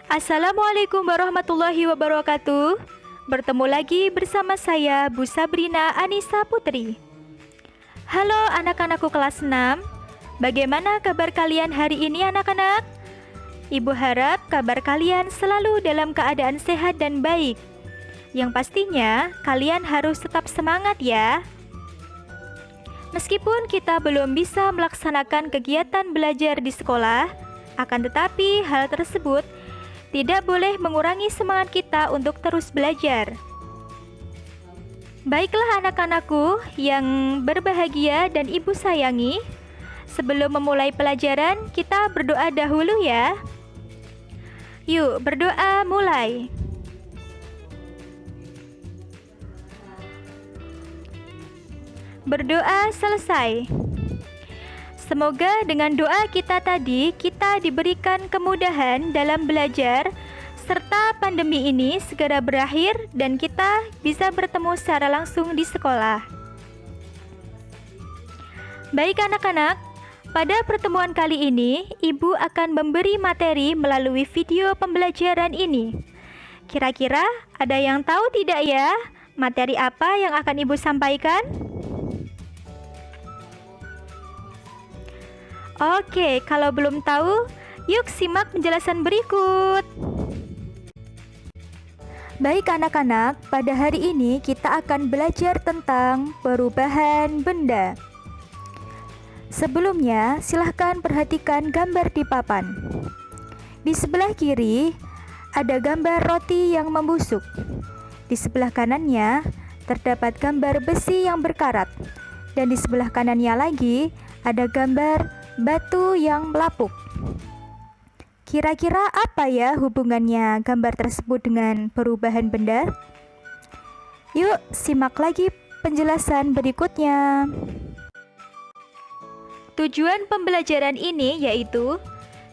Assalamualaikum warahmatullahi wabarakatuh. Bertemu lagi bersama saya Bu Sabrina Anissa Putri. Halo anak-anakku kelas 6. Bagaimana kabar kalian hari ini anak-anak? Ibu harap kabar kalian selalu dalam keadaan sehat dan baik. Yang pastinya kalian harus tetap semangat ya. Meskipun kita belum bisa melaksanakan kegiatan belajar di sekolah, akan tetapi hal tersebut tidak boleh mengurangi semangat kita untuk terus belajar. Baiklah anak-anakku yang berbahagia dan ibu sayangi, sebelum memulai pelajaran kita berdoa dahulu ya. Yuk berdoa mulai. Berdoa selesai. Semoga dengan doa kita tadi, kita diberikan kemudahan dalam belajar, serta pandemi ini segera berakhir dan kita bisa bertemu secara langsung di sekolah. Baik anak-anak, pada pertemuan kali ini, Ibu akan memberi materi melalui video pembelajaran ini. Kira-kira ada yang tahu tidak ya, materi apa yang akan Ibu sampaikan? Oke, kalau belum tahu, yuk simak penjelasan berikut. Baik anak-anak, pada hari ini kita akan belajar tentang perubahan benda. Sebelumnya, silahkan perhatikan gambar di papan. Di sebelah kiri, ada gambar roti yang membusuk. Di sebelah kanannya, terdapat gambar besi yang berkarat. Dan di sebelah kanannya lagi, ada gambar batu yang melapuk. Kira-kira apa ya hubungannya gambar tersebut dengan perubahan benda? Yuk simak lagi penjelasan berikutnya. Tujuan pembelajaran ini yaitu,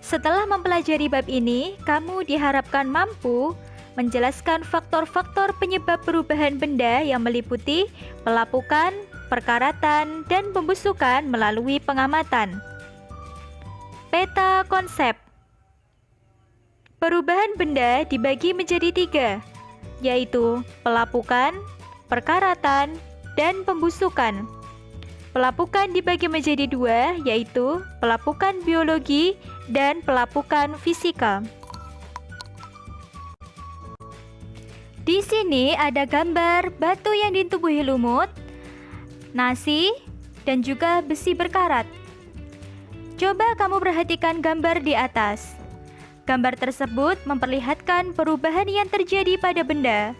setelah mempelajari bab ini, kamu diharapkan mampu menjelaskan faktor-faktor penyebab perubahan benda yang meliputi pelapukan, perkaratan, dan pembusukan melalui pengamatan. Peta konsep. Perubahan benda dibagi menjadi 3, yaitu pelapukan, perkaratan, dan pembusukan. Pelapukan dibagi menjadi 2, yaitu pelapukan biologi dan pelapukan fisika. Di sini ada gambar batu yang ditumbuhi lumut, nasi, dan juga besi berkarat. Coba kamu perhatikan gambar di atas. Gambar tersebut memperlihatkan perubahan yang terjadi pada benda.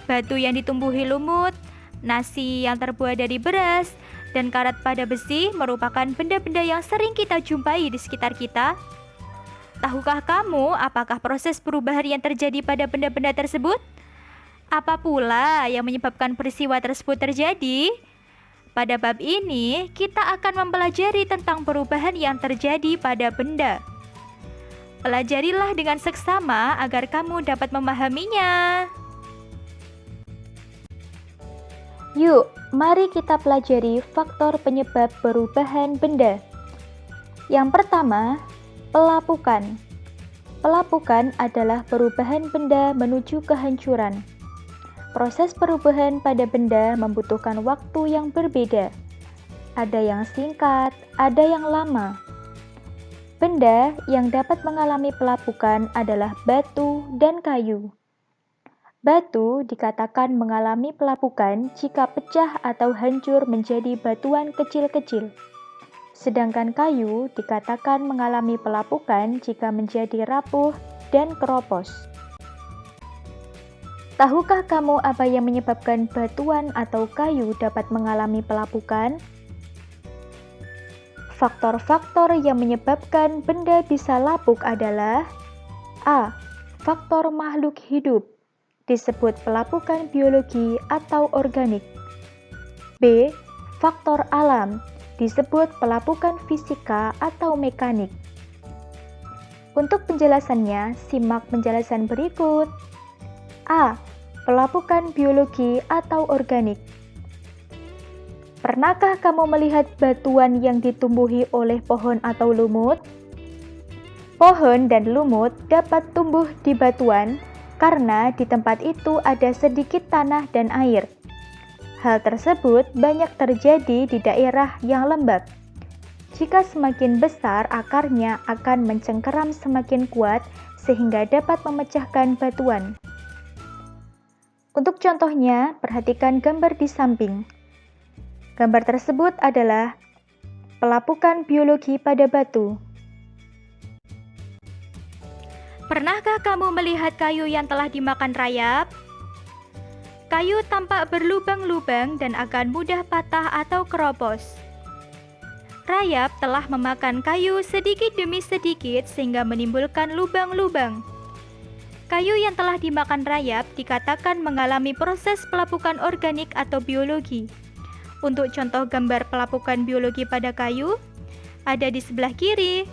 Batu yang ditumbuhi lumut, nasi yang terbuat dari beras, dan karat pada besi merupakan benda-benda yang sering kita jumpai di sekitar kita. Tahukah kamu apakah proses perubahan yang terjadi pada benda-benda tersebut? Apa pula yang menyebabkan peristiwa tersebut terjadi? Pada bab ini, kita akan mempelajari tentang perubahan yang terjadi pada benda. Pelajarilah dengan seksama agar kamu dapat memahaminya. Yuk, mari kita pelajari faktor penyebab perubahan benda. Yang pertama, pelapukan. Pelapukan adalah perubahan benda menuju kehancuran. Proses perubahan pada benda membutuhkan waktu yang berbeda. Ada yang singkat, ada yang lama. Benda yang dapat mengalami pelapukan adalah batu dan kayu. Batu dikatakan mengalami pelapukan jika pecah atau hancur menjadi batuan kecil-kecil. Sedangkan kayu dikatakan mengalami pelapukan jika menjadi rapuh dan keropos. Tahukah kamu apa yang menyebabkan batuan atau kayu dapat mengalami pelapukan? Faktor-faktor yang menyebabkan benda bisa lapuk adalah: A. Faktor makhluk hidup, disebut pelapukan biologi atau organik. B. Faktor alam, disebut pelapukan fisika atau mekanik. Untuk penjelasannya, simak penjelasan berikut. A. Pelapukan biologi atau organik. Pernahkah kamu melihat batuan yang ditumbuhi oleh pohon atau lumut? Pohon dan lumut dapat tumbuh di batuan karena di tempat itu ada sedikit tanah dan air. Hal tersebut banyak terjadi di daerah yang lembab. Jika semakin besar akarnya akan mencengkeram semakin kuat sehingga dapat memecahkan batuan. Untuk contohnya, perhatikan gambar di samping. Gambar tersebut adalah pelapukan biologi pada batu. Pernahkah kamu melihat kayu yang telah dimakan rayap? Kayu tampak berlubang-lubang dan akan mudah patah atau keropos. Rayap telah memakan kayu sedikit demi sedikit sehingga menimbulkan lubang-lubang. Kayu yang telah dimakan rayap dikatakan mengalami proses pelapukan organik atau biologi. Untuk contoh gambar pelapukan biologi pada kayu, ada di sebelah kiri.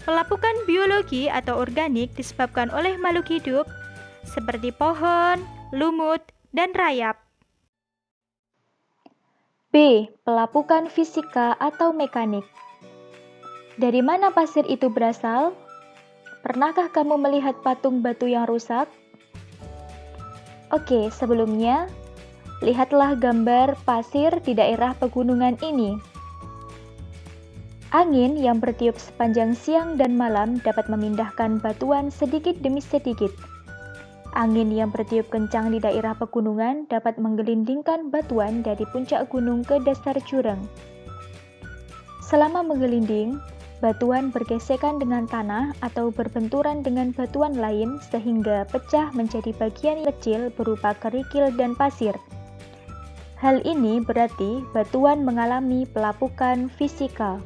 Pelapukan biologi atau organik disebabkan oleh makhluk hidup seperti pohon, lumut, dan rayap. B. Pelapukan fisika atau mekanik. Dari mana pasir itu berasal? Pernahkah kamu melihat patung batu yang rusak? Oke, sebelumnya, lihatlah gambar pasir di daerah pegunungan ini. Angin yang bertiup sepanjang siang dan malam dapat memindahkan batuan sedikit demi sedikit. Angin yang bertiup kencang di daerah pegunungan dapat menggelindingkan batuan dari puncak gunung ke dasar jurang. Selama menggelinding, batuan bergesekan dengan tanah atau berbenturan dengan batuan lain sehingga pecah menjadi bagian kecil berupa kerikil dan pasir. Hal ini berarti batuan mengalami pelapukan fisika.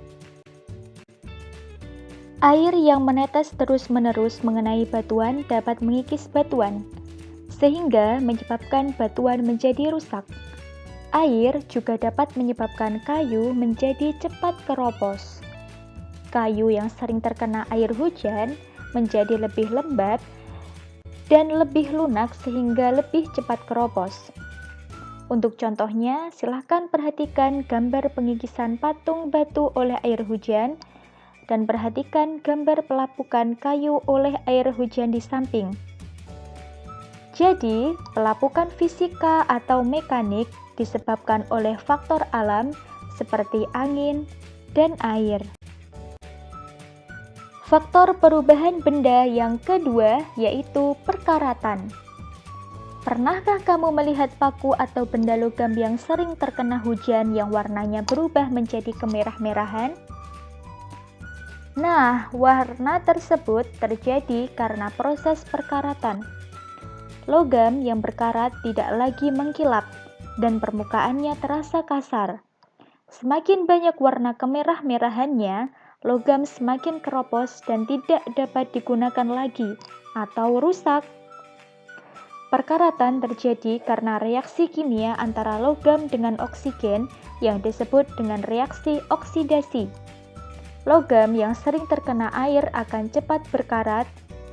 Air yang menetes terus-menerus mengenai batuan dapat mengikis batuan, sehingga menyebabkan batuan menjadi rusak. Air juga dapat menyebabkan kayu menjadi cepat keropos. Kayu yang sering terkena air hujan menjadi lebih lembab dan lebih lunak sehingga lebih cepat keropos. Untuk contohnya, silahkan perhatikan gambar pengikisan patung batu oleh air hujan dan perhatikan gambar pelapukan kayu oleh air hujan di samping. Jadi, pelapukan fisika atau mekanik disebabkan oleh faktor alam seperti angin dan air. Faktor perubahan benda yang kedua yaitu perkaratan. Pernahkah kamu melihat paku atau benda logam yang sering terkena hujan yang warnanya berubah menjadi kemerah-merahan? Nah, warna tersebut terjadi karena proses perkaratan. Logam yang berkarat tidak lagi mengkilap dan permukaannya terasa kasar. Semakin banyak warna kemerah-merahannya, logam semakin keropos dan tidak dapat digunakan lagi atau rusak. Perkaratan terjadi karena reaksi kimia antara logam dengan oksigen yang disebut dengan reaksi oksidasi. Logam yang sering terkena air akan cepat berkarat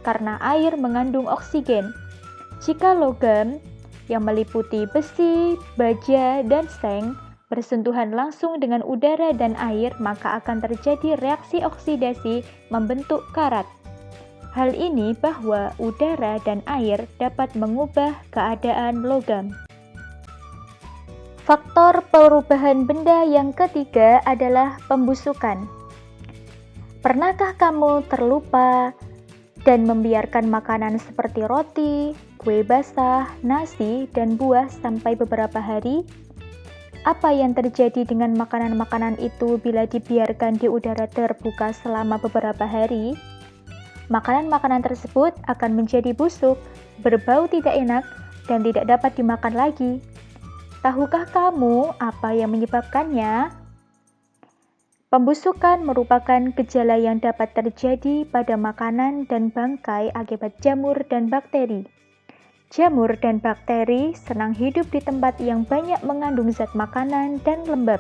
karena air mengandung oksigen. Jika logam yang meliputi besi, baja, dan seng bersentuhan langsung dengan udara dan air, maka akan terjadi reaksi oksidasi membentuk karat. Hal ini bahwa udara dan air dapat mengubah keadaan logam. Faktor perubahan benda yang ketiga adalah pembusukan. Pernahkah kamu terlupa dan membiarkan makanan seperti roti, kue basah, nasi, dan buah sampai beberapa hari? Apa yang terjadi dengan makanan-makanan itu bila dibiarkan di udara terbuka selama beberapa hari? Makanan-makanan tersebut akan menjadi busuk, berbau tidak enak, dan tidak dapat dimakan lagi. Tahukah kamu apa yang menyebabkannya? Pembusukan merupakan gejala yang dapat terjadi pada makanan dan bangkai akibat jamur dan bakteri. Jamur dan bakteri senang hidup di tempat yang banyak mengandung zat makanan dan lembab.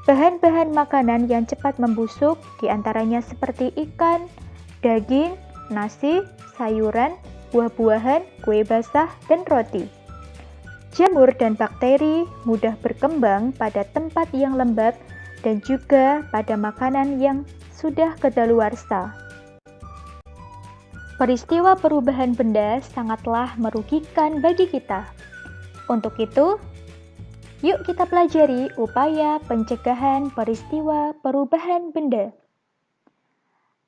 Bahan-bahan makanan yang cepat membusuk diantaranya seperti ikan, daging, nasi, sayuran, buah-buahan, kue basah, dan roti. Jamur dan bakteri mudah berkembang pada tempat yang lembab dan juga pada makanan yang sudah kadaluarsa. Peristiwa perubahan benda sangatlah merugikan bagi kita. Untuk itu, yuk kita pelajari upaya pencegahan peristiwa perubahan benda.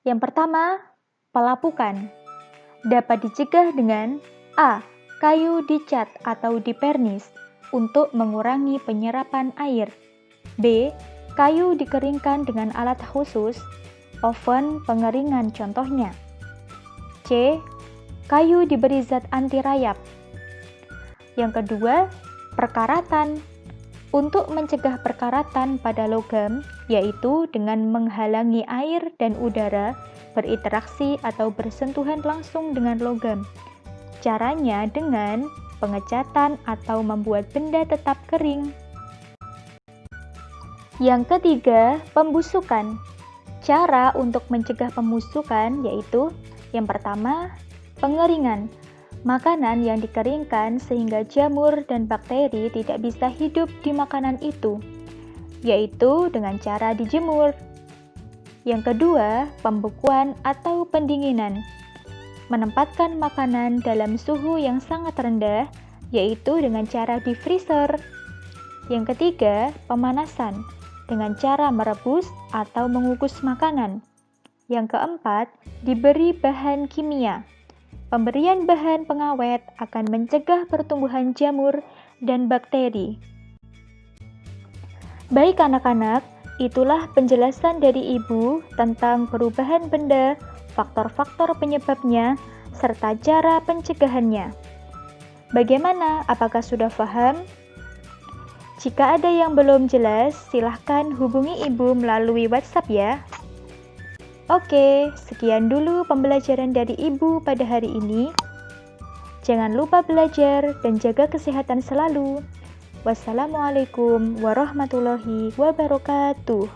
Yang pertama, pelapukan. Dapat dicegah dengan A. Kayu dicat atau dipernis untuk mengurangi penyerapan air. B. Kayu dikeringkan dengan alat khusus, oven pengeringan contohnya. C. Kayu diberi zat anti rayap. Yang kedua, perkaratan. Untuk mencegah perkaratan pada logam, yaitu dengan menghalangi air dan udara berinteraksi atau bersentuhan langsung dengan logam. Caranya dengan pengecatan atau membuat benda tetap kering. Yang ketiga, pembusukan. Cara untuk mencegah pembusukan yaitu yang pertama, pengeringan. Makanan yang dikeringkan sehingga jamur dan bakteri tidak bisa hidup di makanan itu, yaitu dengan cara dijemur. Yang kedua, pembekuan atau pendinginan. Menempatkan makanan dalam suhu yang sangat rendah, yaitu dengan cara di freezer. Yang ketiga, pemanasan dengan cara merebus atau mengukus makanan. Yang keempat, diberi bahan kimia. Pemberian bahan pengawet akan mencegah pertumbuhan jamur dan bakteri. Baik anak-anak, itulah penjelasan dari Ibu tentang perubahan benda, faktor-faktor penyebabnya, serta cara pencegahannya. Bagaimana? Apakah sudah paham? Jika ada yang belum jelas, silahkan hubungi Ibu melalui WhatsApp ya. Oke, sekian dulu pembelajaran dari Ibu pada hari ini. Jangan lupa belajar dan jaga kesehatan selalu. Wassalamualaikum warahmatullahi wabarakatuh.